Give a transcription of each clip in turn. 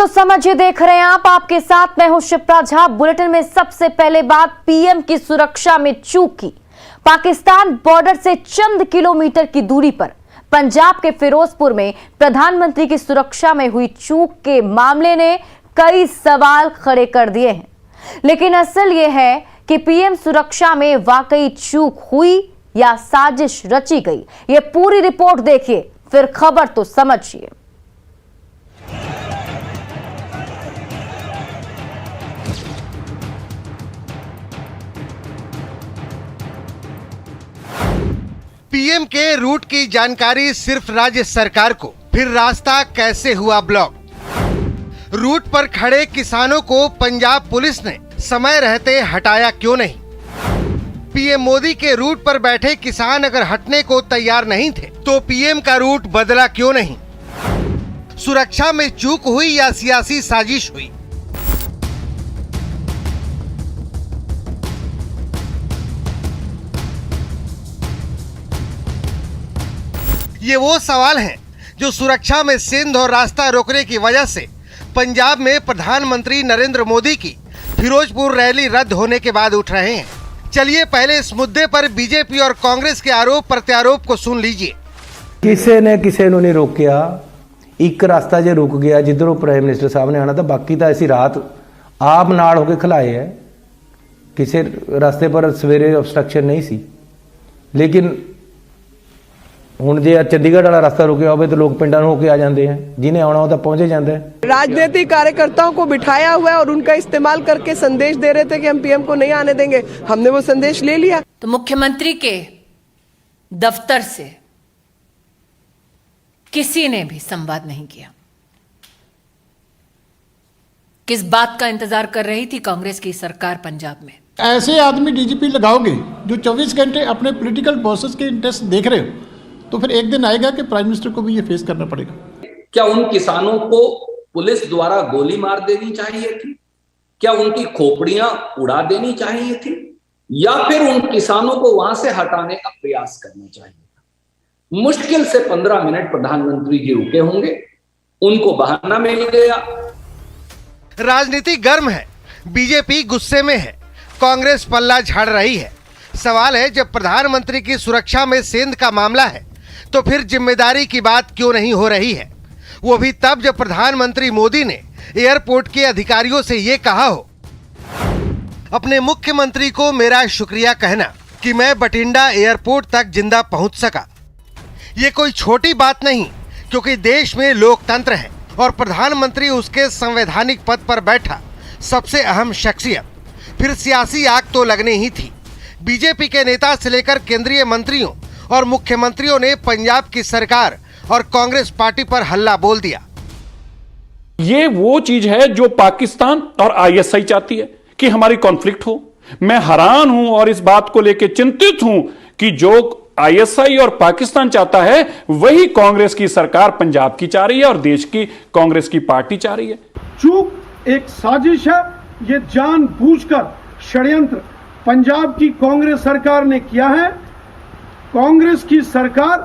तो समझिए, देख रहे हैं आप, आपके साथ मैं हूं शिप्रा झा। बुलेटिन में सबसे पहले बात पीएम की सुरक्षा में चूक की। पाकिस्तान बॉर्डर से चंद किलोमीटर की दूरी पर पंजाब के फिरोजपुर में प्रधानमंत्री की सुरक्षा में हुई चूक के मामले ने कई सवाल खड़े कर दिए हैं। लेकिन असल यह है कि पीएम सुरक्षा में वाकई चूक हुई या साजिश रची गई। ये पूरी रिपोर्ट देखिए, फिर खबर तो समझिए। पीएम के रूट की जानकारी सिर्फ राज्य सरकार को, फिर रास्ता कैसे हुआ ब्लॉक? रूट पर खड़े किसानों को पंजाब पुलिस ने समय रहते हटाया क्यों नहीं? पीएम मोदी के रूट पर बैठे किसान अगर हटने को तैयार नहीं थे तो पीएम का रूट बदला क्यों नहीं? सुरक्षा में चूक हुई या सियासी साजिश हुई? ये वो सवाल हैं जो सुरक्षा में सिंध और रास्ता रोकने की वजह से पंजाब में प्रधानमंत्री नरेंद्र मोदी की फिरोजपुर रैली रद्द होने के बाद उठ रहे हैं। चलिए पहले इस मुद्दे पर बीजेपी और कांग्रेस के आरोप प्रत्यारोप को सुन लीजिए। किसी ने नहीं रोकिया, एक रास्ता जो रुक गया जिधरों प्राइम मिनिस्टर साहब ने आना था, बाकी तो ऐसी रात आप नाल होके खिलाए है। किसी रास्ते पर सवेरे ऑब्स्ट्रक्शन नहीं सी, लेकिन ਹੁਣ ਜੇ चंडीगढ़ वाला रास्ता रुके हो तो लोग पिंडां होके आ जाते हैं, जिन्हें आना हो तो पहुंचे जाते हैं। राजनीतिक कार्यकर्ताओं को बिठाया हुआ है और उनका इस्तेमाल करके संदेश दे रहे थे कि हम पीएम को नहीं आने देंगे। हमने वो संदेश ले लिया। तो मुख्यमंत्री के दफ्तर से किसी ने भी संवाद नहीं किया। किस बात का इंतजार कर रही थी कांग्रेस की सरकार पंजाब में? ऐसे आदमी डीजीपी लगाओगे जो 24 घंटे अपने पॉलिटिकल बॉसेस के इंटरेस्ट देख रहे हो, तो फिर एक दिन आएगा कि प्राइम मिनिस्टर को भी ये फेस करना पड़ेगा। क्या उन किसानों को पुलिस द्वारा गोली मार देनी चाहिए थी? क्या उनकी खोपड़ियां उड़ा देनी चाहिए थी? या फिर उन किसानों को वहां से हटाने का प्रयास करना चाहिए था? मुश्किल से 15 मिनट प्रधानमंत्री जी रुके होंगे, उनको बहाना मिल गया। राजनीति गर्म है, बीजेपी गुस्से में है, कांग्रेस पल्ला झाड़ रही है। सवाल है, जब प्रधानमंत्री की सुरक्षा में सेंध का मामला है तो फिर जिम्मेदारी की बात क्यों नहीं हो रही है? वो भी तब जब प्रधानमंत्री मोदी ने एयरपोर्ट के अधिकारियों से ये कहा हो, अपने मुख्यमंत्री को मेरा शुक्रिया कहना कि मैं बठिंडा एयरपोर्ट तक जिंदा पहुंच सका। ये कोई छोटी बात नहीं, क्योंकि देश में लोकतंत्र है और प्रधानमंत्री उसके संवैधानिक पद पर बैठा सबसे अहम शख्सियत। फिर सियासी आग तो लगनी ही थी। बीजेपी के नेता से लेकर केंद्रीय मंत्रियों और मुख्यमंत्रियों ने पंजाब की सरकार और कांग्रेस पार्टी पर हल्ला बोल दिया। ये वो चीज है जो पाकिस्तान और आईएसआई चाहती है कि हमारी कॉन्फ्लिक्ट हो। मैं हैरान हूं और इस बात को लेकर चिंतित हूं कि जो आईएसआई और पाकिस्तान चाहता है वही कांग्रेस की सरकार पंजाब की चाह रही है और देश की कांग्रेस की पार्टी चाह रही है। चूक एक साजिश है, ये जानबूझकर षड्यंत्र पंजाब की कांग्रेस सरकार ने किया है। कांग्रेस की सरकार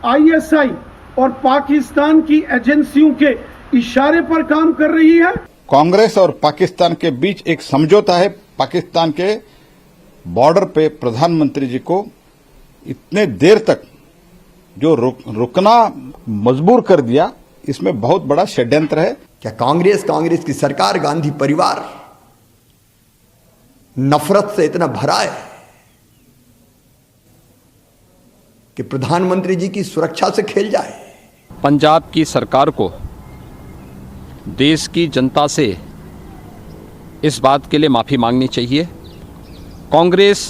आईएसआई और पाकिस्तान की एजेंसियों के इशारे पर काम कर रही है। कांग्रेस और पाकिस्तान के बीच एक समझौता है। पाकिस्तान के बॉर्डर पे प्रधानमंत्री जी को इतने देर तक जो रुकना मजबूर कर दिया, इसमें बहुत बड़ा षड्यंत्र है। क्या कांग्रेस की सरकार, गांधी परिवार नफरत से इतना भरा है कि प्रधानमंत्री जी की सुरक्षा से खेल जाए? पंजाब की सरकार को देश की जनता से इस बात के लिए माफ़ी मांगनी चाहिए। कांग्रेस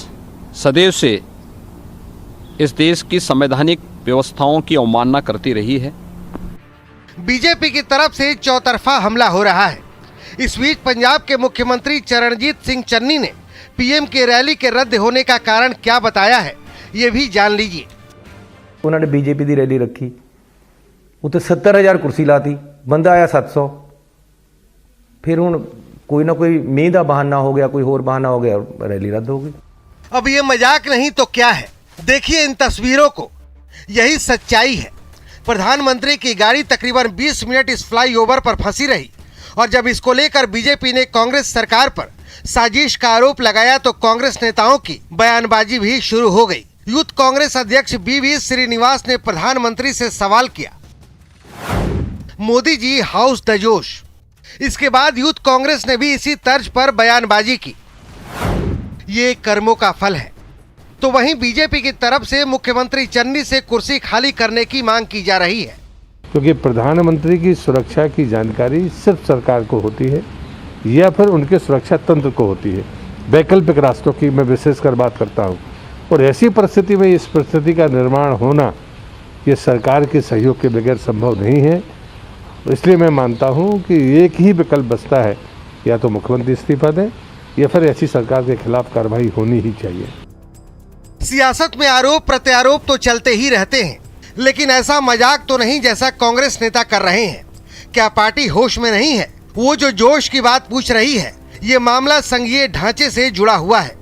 सदैव से इस देश की संवैधानिक व्यवस्थाओं की अवमानना करती रही है। बीजेपी की तरफ से चौतरफा हमला हो रहा है। इस बीच पंजाब के मुख्यमंत्री चरणजीत सिंह चन्नी ने पीएम की रैली के रद्द होने का कारण क्या बताया है, ये भी जान लीजिए। उन्होंने बीजेपी की रैली रखी, उत्ते 70,000 कुर्सी लाती, बंदा आया 700। फिर हुण कोई ना कोई मीह का बहाना हो गया, कोई होर बहाना हो गया, रैली रद्द हो गई। अब ये मजाक नहीं तो क्या है? देखिए इन तस्वीरों को, यही सच्चाई है। प्रधानमंत्री की गाड़ी तकरीबन 20 मिनट इस फ्लाईओवर पर फंसी रही और जब इसको लेकर बीजेपी ने कांग्रेस सरकार पर साजिश का आरोप लगाया तो कांग्रेस नेताओं की बयानबाजी भी शुरू हो गई। यूथ कांग्रेस अध्यक्ष बीवी श्रीनिवास ने प्रधानमंत्री से सवाल किया, मोदी जी हाउस द जोश। इसके बाद यूथ कांग्रेस ने भी इसी तर्ज पर बयानबाजी की, ये कर्मों का फल है। तो वहीं बीजेपी की तरफ से मुख्यमंत्री चन्नी से कुर्सी खाली करने की मांग की जा रही है, क्योंकि प्रधानमंत्री की सुरक्षा की जानकारी सिर्फ सरकार को होती है या फिर उनके सुरक्षा तंत्र को होती है। वैकल्पिक रास्तों की मैं विशेषकर बात करता हूँ, और ऐसी परिस्थिति में इस परिस्थिति का निर्माण होना ये सरकार के सहयोग के बगैर संभव नहीं है। इसलिए मैं मानता हूँ कि एक ही विकल्प बचता है, या तो मुख्यमंत्री इस्तीफा दें या फिर ऐसी सरकार के खिलाफ कार्रवाई होनी ही चाहिए। सियासत में आरोप प्रत्यारोप तो चलते ही रहते हैं, लेकिन ऐसा मजाक तो नहीं जैसा कांग्रेस नेता कर रहे हैं। क्या पार्टी होश में नहीं है? वो जो जोश की बात पूछ रही है, ये मामला संघीय ढांचे से जुड़ा हुआ है।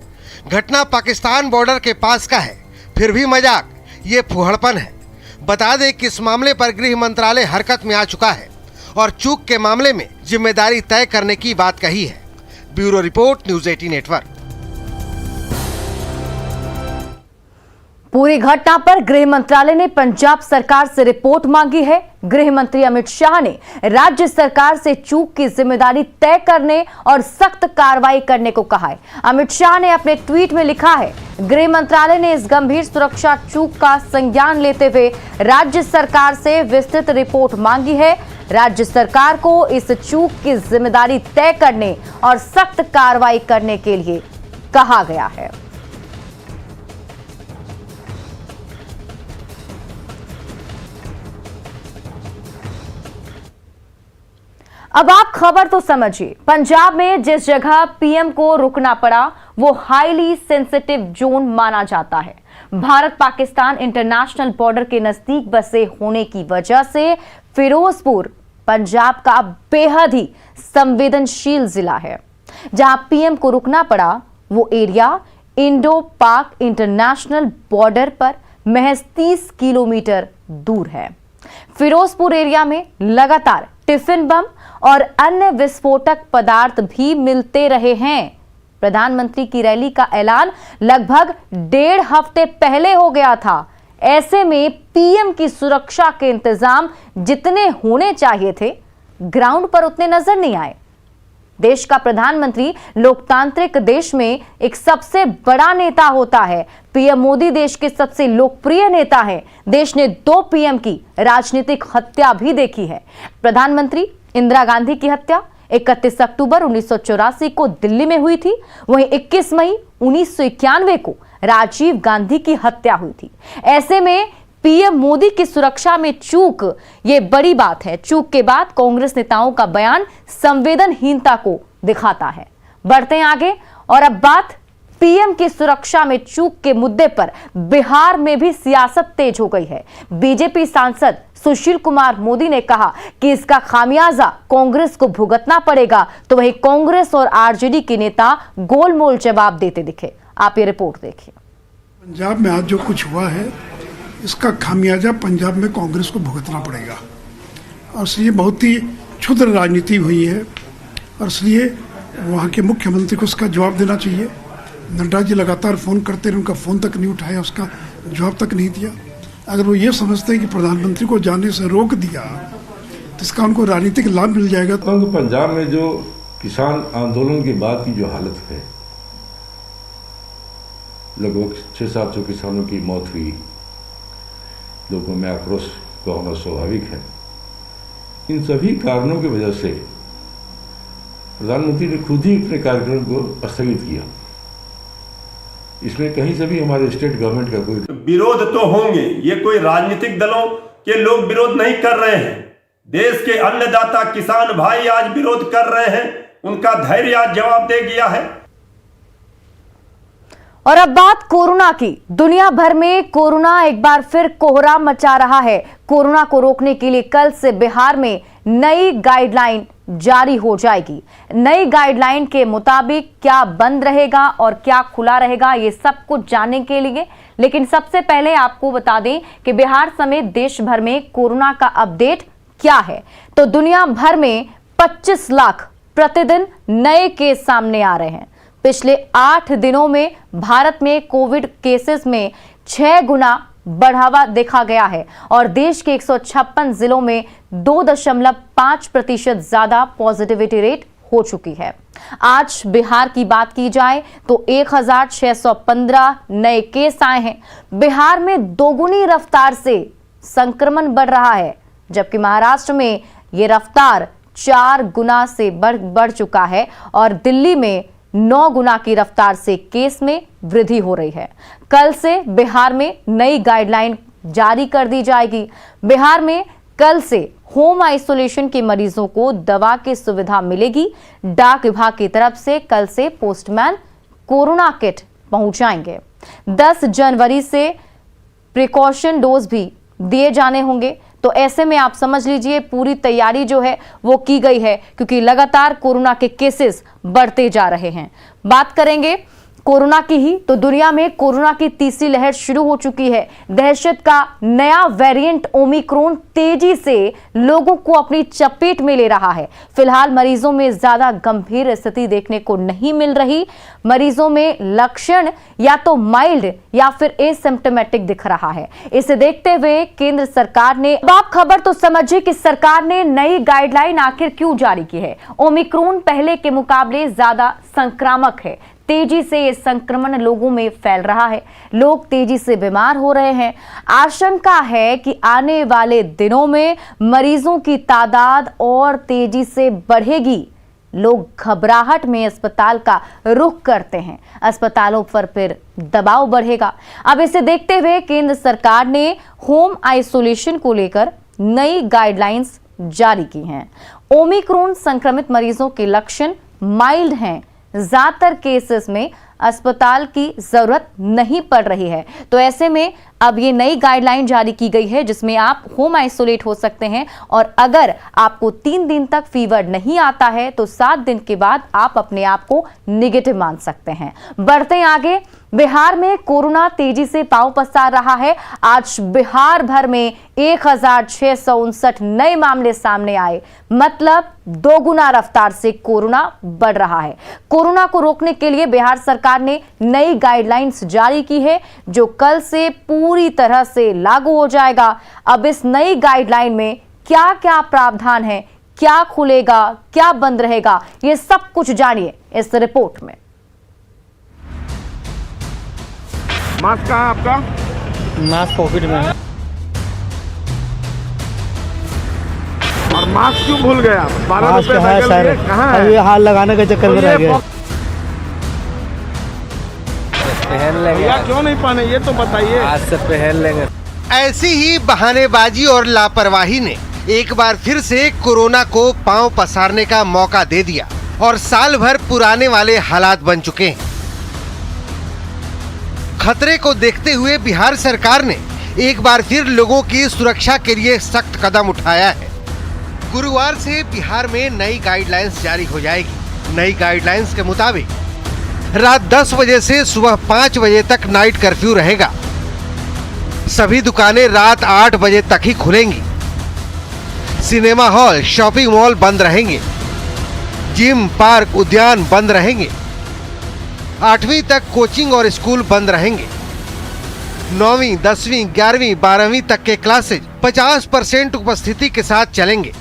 घटना पाकिस्तान बॉर्डर के पास का है, फिर भी मजाक, ये फुहड़पन है। बता दें कि इस मामले पर गृह मंत्रालय हरकत में आ चुका है और चूक के मामले में जिम्मेदारी तय करने की बात कही है। Bureau report, news 18 network. पूरी घटना पर गृह मंत्रालय ने पंजाब सरकार से रिपोर्ट मांगी है। गृह मंत्री अमित शाह ने राज्य सरकार से चूक की जिम्मेदारी तय करने और सख्त कार्रवाई करने को कहा है। अमित शाह ने अपने ट्वीट में लिखा है, गृह मंत्रालय ने इस गंभीर सुरक्षा चूक का संज्ञान लेते हुए राज्य सरकार से विस्तृत रिपोर्ट मांगी है। राज्य सरकार को इस चूक की जिम्मेदारी तय करने और सख्त कार्रवाई करने के लिए कहा गया है। अब आप खबर तो समझिए। पंजाब में जिस जगह पीएम को रुकना पड़ा वो हाईली सेंसिटिव जोन माना जाता है। भारत पाकिस्तान इंटरनेशनल बॉर्डर के नजदीक बसे होने की वजह से फिरोजपुर पंजाब का बेहद ही संवेदनशील जिला है। जहां पीएम को रुकना पड़ा वो एरिया इंडो पाक इंटरनेशनल बॉर्डर पर महज 30 किलोमीटर दूर है। फिरोजपुर एरिया में लगातार टिफिन बम और अन्य विस्फोटक पदार्थ भी मिलते रहे हैं। प्रधानमंत्री की रैली का ऐलान लगभग 1.5 हफ्ते पहले हो गया था। ऐसे में पीएम की सुरक्षा के इंतजाम जितने होने चाहिए थे, ग्राउंड पर उतने नजर नहीं आए। देश का प्रधानमंत्री लोकतांत्रिक देश में एक सबसे बड़ा नेता होता है। पीएम मोदी देश के सबसे लोकप्रिय नेता हैं। देश ने 2 पीएम की राजनीतिक हत्या भी देखी है। प्रधानमंत्री इंदिरा गांधी की हत्या 31 अक्टूबर 1984 को दिल्ली में हुई थी। वहीं 21 मई 1991 को राजीव गांधी की हत्या हुई थी। ऐसे में पीएम मोदी की सुरक्षा में चूक, ये बड़ी बात है। चूक के बाद कांग्रेस नेताओं का बयान संवेदनहीनता को दिखाता है। बढ़ते हैं आगे और अब बात पीएम की सुरक्षा में चूक के मुद्दे पर बिहार में भी सियासत तेज हो गई है। बीजेपी सांसद सुशील कुमार मोदी ने कहा कि इसका खामियाजा कांग्रेस को भुगतना पड़ेगा, तो वहीं कांग्रेस और आरजेडी के नेता गोलमोल जवाब देते दिखे। आप ये रिपोर्ट देखिए। पंजाब में आज जो कुछ हुआ है, इसका खामियाजा पंजाब में कांग्रेस को भुगतना पड़ेगा और इसलिए बहुत ही क्षुद्र राजनीति हुई है और इसलिए वहाँ के मुख्यमंत्री को उसका जवाब देना चाहिए। नड्डा जी लगातार फोन करते रहे, उनका फोन तक नहीं उठाया, उसका जवाब तक नहीं दिया। अगर वो ये समझते हैं कि प्रधानमंत्री को जाने से रोक दिया तो इसका उनको राजनीतिक लाभ मिल जाएगा। तो पंजाब में जो किसान आंदोलन के बाद की जो हालत है, लगभग 600-700 किसानों की मौत हुई, लोगों में आक्रोश का होना स्वाभाविक है। इन सभी कारणों की वजह से प्रधानमंत्री ने खुद ही अपने कार्यक्रम को स्थगित किया। इसमें कहीं से भी हमारे स्टेट गवर्नमेंट का कोई विरोध तो होंगे, ये कोई राजनीतिक दलों के लोग विरोध नहीं कर रहे हैं। देश के अन्नदाता किसान भाई आज विरोध कर रहे हैं, उनका धैर्य आज जवाब दे गया है। और अब बात कोरोना की। दुनिया भर में कोरोना एक बार फिर कोहराम मचा रहा है। कोरोना को रोकने के लिए कल से बिहार में नई गाइडलाइन जारी हो जाएगी। नई गाइडलाइन के मुताबिक क्या बंद रहेगा और क्या खुला रहेगा, ये सब कुछ जानने के लिए लेकिन सबसे पहले आपको बता दें कि बिहार समेत देश भर में कोरोना का अपडेट क्या है। तो दुनिया भर में 25 लाख प्रतिदिन नए केस सामने आ रहे हैं। पिछले 8 दिनों में भारत में कोविड केसेस में 6 गुना बढ़ावा देखा गया है और देश के 156 जिलों में 2.5% ज्यादा पॉजिटिविटी रेट हो चुकी है। आज बिहार की बात की जाए तो 1615 नए केस आए हैं। बिहार में दोगुनी रफ्तार से संक्रमण बढ़ रहा है, जबकि महाराष्ट्र में यह रफ्तार 4 गुना से बढ़ चुका है और दिल्ली में 9 गुना की रफ्तार से केस में वृद्धि हो रही है। कल से बिहार में नई गाइडलाइन जारी कर दी जाएगी। बिहार में कल से होम आइसोलेशन के मरीजों को दवा की सुविधा मिलेगी। डाक विभाग की तरफ से कल से पोस्टमैन कोरोना किट पहुंचाएंगे। 10 जनवरी से प्रिकॉशन डोज भी दिए जाने होंगे। तो ऐसे में आप समझ लीजिए पूरी तैयारी जो है वो की गई है, क्योंकि लगातार कोरोना के केसेस बढ़ते जा रहे हैं। बात करेंगे कोरोना की ही तो दुनिया में कोरोना की तीसरी लहर शुरू हो चुकी है। दहशत का नया वेरिएंट ओमिक्रॉन तेजी से लोगों को अपनी चपेट में ले रहा है। फिलहाल मरीजों में ज्यादा गंभीर स्थिति देखने को नहीं मिल रही। मरीजों में लक्षण या तो माइल्ड या फिर एसिम्प्टोमेटिक दिख रहा है। इसे देखते हुए केंद्र सरकार ने, अब आप खबर तो समझिए कि सरकार ने नई गाइडलाइन आखिर क्यों जारी की है। ओमिक्रॉन पहले के मुकाबले ज्यादा संक्रामक है। तेजी से ये संक्रमण लोगों में फैल रहा है। लोग तेजी से बीमार हो रहे हैं। आशंका है कि आने वाले दिनों में मरीजों की तादाद और तेजी से बढ़ेगी। लोग घबराहट में अस्पताल का रुख करते हैं। अस्पतालों पर फिर दबाव बढ़ेगा। अब इसे देखते हुए केंद्र सरकार ने होम आइसोलेशन को लेकर नई गाइडलाइंस जारी की हैं। ओमिक्रॉन संक्रमित मरीजों के लक्षण माइल्ड हैं। ज्यादातर केसेस में अस्पताल की जरूरत नहीं पड़ रही है। तो ऐसे में अब ये नई गाइडलाइन जारी की गई है जिसमें आप होम आइसोलेट हो सकते हैं और अगर आपको 3 दिन तक फीवर नहीं आता है तो 7 दिन के बाद आप अपने आप को नेगेटिव मान सकते हैं। बढ़ते आगे, बिहार में कोरोना तेजी से पांव पसार रहा है। आज बिहार भर में 1659 नए मामले सामने आए, मतलब 2 गुना रफ्तार से कोरोना बढ़ रहा है। कोरोना को रोकने के लिए बिहार सरकार ने नई गाइडलाइंस जारी की है जो कल से पूरी तरह से लागू हो जाएगा। अब इस नई गाइडलाइन में क्या क्या प्रावधान है, क्या खुलेगा, क्या बंद रहेगा, ये सब कुछ जानिए इस रिपोर्ट में। मास्क कहाँ आपका? मास्क पॉकेट में है। और मास्क क्यों भूल गए आप? 12 मास्क रुपए है सर, कहाँ है? अभी हाथ लगाने के चक्कर में रह गए। पहन लेंगे। क्यों नहीं पहने ये तो बताइए। आज से पहन लेंगे। ऐसी ही बहानेबाजी और लापरवाही ने एक बार फिर से कोरोना को पांव पसारने का मौका दे दिया और साल भर पुराने वाले हालात बन चुके हैं। खतरे को देखते हुए बिहार सरकार ने एक बार फिर लोगों की सुरक्षा के लिए सख्त कदम उठाया है। गुरुवार से बिहार में नई गाइडलाइंस जारी हो जाएगी। नई गाइडलाइंस के मुताबिक रात 10 बजे से सुबह 5 बजे तक नाइट कर्फ्यू रहेगा। सभी दुकानें रात 8 बजे तक ही खुलेंगी। सिनेमा हॉल, शॉपिंग मॉल बंद रहेंगे। जिम, पार्क, उद्यान बंद रहेंगे। 8वीं तक कोचिंग और स्कूल बंद रहेंगे। 9वीं, 10वीं, 11वीं, 12वीं तक के क्लासेज 50% उपस्थिति के साथ चलेंगे।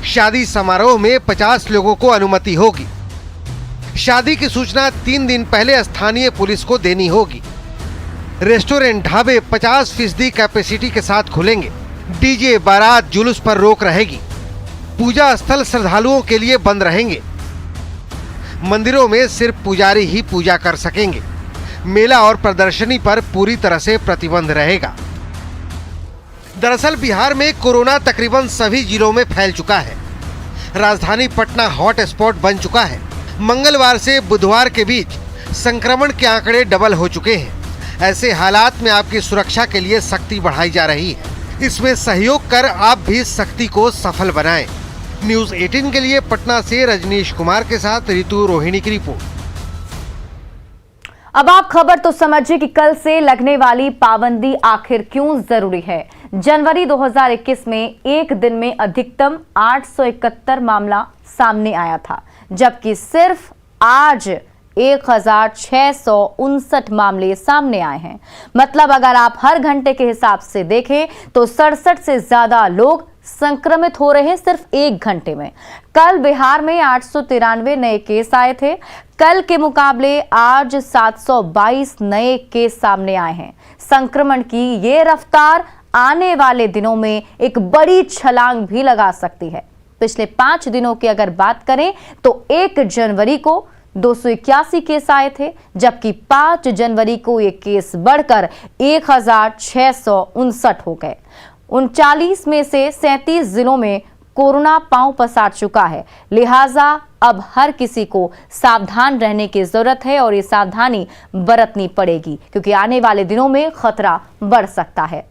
शादी समारोह में 50 लोगों को अनुमति होगी। शादी की सूचना 3 दिन पहले स्थानीय पुलिस को देनी होगी। रेस्टोरेंट, ढाबे 50% कैपेसिटी के साथ खुलेंगे। डीजे, बारात, जुलूस पर रोक रहेगी। पूजा स्थल श्रद्धालुओं के लिए बंद रहेंगे। मंदिरों में सिर्फ पुजारी ही पूजा कर सकेंगे। मेला और प्रदर्शनी पर पूरी तरह से प्रतिबंध रहेगा। दरअसल बिहार में कोरोना तकरीबन सभी जिलों में फैल चुका है। राजधानी पटना हॉट स्पॉट बन चुका है। मंगलवार से बुधवार के बीच संक्रमण के आंकड़े डबल हो चुके हैं। ऐसे हालात में आपकी सुरक्षा के लिए सख्ती बढ़ाई जा रही है। इसमें सहयोग कर आप भी सख्ती को सफल बनाएं। न्यूज़ 18 के लिए पटना से रजनीश कुमार के साथ ऋतु रोहिणी की रिपोर्ट। अब आप खबर तो समझिए कि कल से लगने वाली पाबंदी आखिर क्यों जरूरी है। जनवरी 2021 में एक दिन में अधिकतम 871 मामला सामने आया था, जबकि सिर्फ आज 1659 मामले सामने आए हैं। मतलब अगर आप हर घंटे के हिसाब से देखें तो 67 से ज्यादा लोग संक्रमित हो रहे हैं सिर्फ एक घंटे में। कल बिहार में 893 नए केस आए थे। कल के मुकाबले आज 722 नए केस सामने आए हैं। संक्रमण की ये रफ्तार आने वाले दिनों में एक बड़ी छलांग भी लगा सकती है। पिछले 5 दिनों की अगर बात करें तो 1 जनवरी को 281 केस आए थे, जबकि 5 जनवरी को ये केस बढ़कर 1659 हो गए। 39 में से 37 जिलों में कोरोना पांव पसार चुका है। लिहाजा अब हर किसी को सावधान रहने की जरूरत है और ये सावधानी बरतनी पड़ेगी, क्योंकि आने वाले दिनों में खतरा बढ़ सकता है।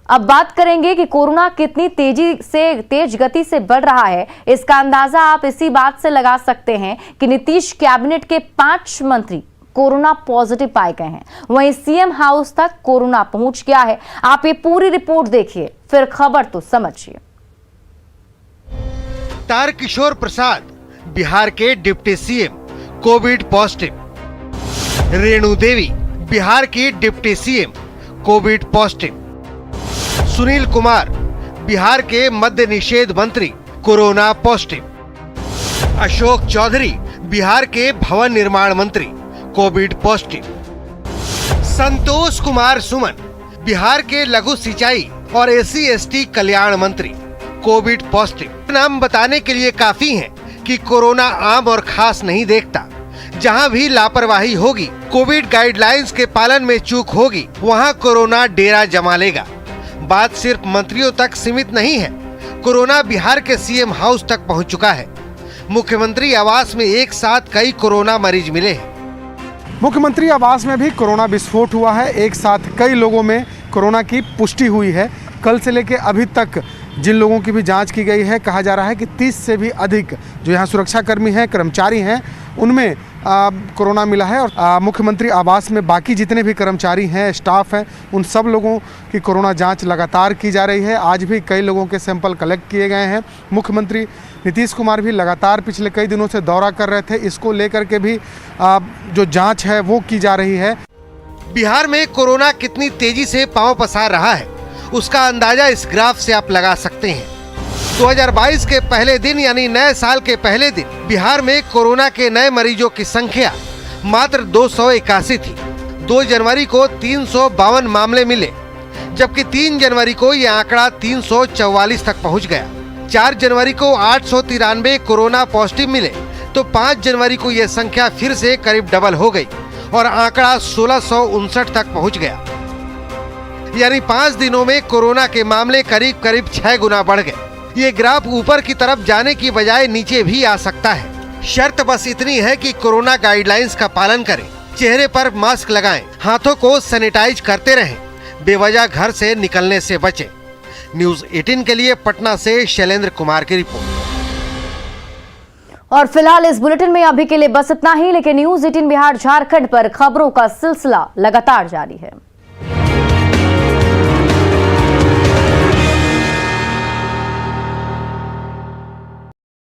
अब बात करेंगे कि कोरोना कितनी तेज गति से बढ़ रहा है। इसका अंदाजा आप इसी बात से लगा सकते हैं कि नीतीश कैबिनेट के 5 मंत्री कोरोना पॉजिटिव पाए गए हैं। वहीं सीएम हाउस तक कोरोना पहुंच गया है। आप ये पूरी रिपोर्ट देखिए, फिर खबर तो समझिए। तारकिशोर प्रसाद बिहार के deputy CM COVID positive. Renu Devi Bihar की deputy CM COVID positive. Sunil Kumar Bihar के मद्य निषेध मंत्री कोरोना पॉजिटिव। अशोक चौधरी बिहार के भवन निर्माण मंत्री कोविड पॉजिटिव। संतोष कुमार सुमन बिहार के लघु सिंचाई और SC/ST कल्याण मंत्री कोविड पॉजिटिव। नाम बताने के लिए काफी हैं कि कोरोना आम और खास नहीं देखता। जहां भी लापरवाही होगी, कोविड गाइडलाइंस के पालन में चूक होगी, वहां कोरोना डेरा जमा लेगा। बात सिर्फ मंत्रियों तक सीमित नहीं है। कोरोना बिहार के सीएम हाउस तक पहुंच चुका है। मुख्यमंत्री आवास में एक साथ कई कोरोना मरीज मिले हैं। मुख्यमंत्री आवास में भी कोरोना विस्फोट हुआ है। एक साथ कई लोगों में कोरोना की पुष्टि हुई है। कल से लेकर अभी तक जिन लोगों की भी जांच की गई है, कहा जा रहा है कि 30 से भी अधिक जो यहाँ सुरक्षाकर्मी हैं, कर्मचारी हैं, उनमें कोरोना मिला है। और मुख्यमंत्री आवास में बाकी जितने भी कर्मचारी हैं, स्टाफ हैं, उन सब लोगों की कोरोना जांच लगातार की जा रही है। आज भी कई लोगों के सैंपल कलेक्ट किए गए हैं। मुख्यमंत्री नीतीश कुमार भी लगातार पिछले कई दिनों से दौरा कर रहे थे। इसको लेकर के भी जो जांच है वो की जा रही है। बिहार में कोरोना कितनी तेजी से पांव पसार रहा है, उसका अंदाजा इस ग्राफ से आप लगा सकते हैं। 2022 के पहले दिन यानी नए साल के पहले दिन बिहार में कोरोना के नए मरीजों की संख्या मात्र 281 थी। 2 जनवरी को 352 मामले मिले, जबकि 3 जनवरी को यह आंकड़ा 344 तक पहुंच गया। 4 जनवरी को 893 कोरोना पॉजिटिव मिले, तो 5 जनवरी को यह संख्या फिर से करीब डबल हो गई और आंकड़ा 1659 तक पहुंच गया। यानी 5 दिनों में कोरोना के मामले करीब 6 गुना बढ़ गए। ये ग्राफ ऊपर की तरफ जाने की बजाय नीचे भी आ सकता है। शर्त बस इतनी है कि कोरोना गाइडलाइंस का पालन करें, चेहरे पर मास्क लगाएं, हाथों को सैनिटाइज करते रहें, बेवजह घर से निकलने से बचें। न्यूज़ 18 के लिए पटना से शैलेंद्र कुमार की रिपोर्ट। और फिलहाल इस बुलेटिन में अभी के लिए बस इतना ही, लेकिन न्यूज़ 18 बिहार झारखंड पर खबरों का सिलसिला लगातार जारी है।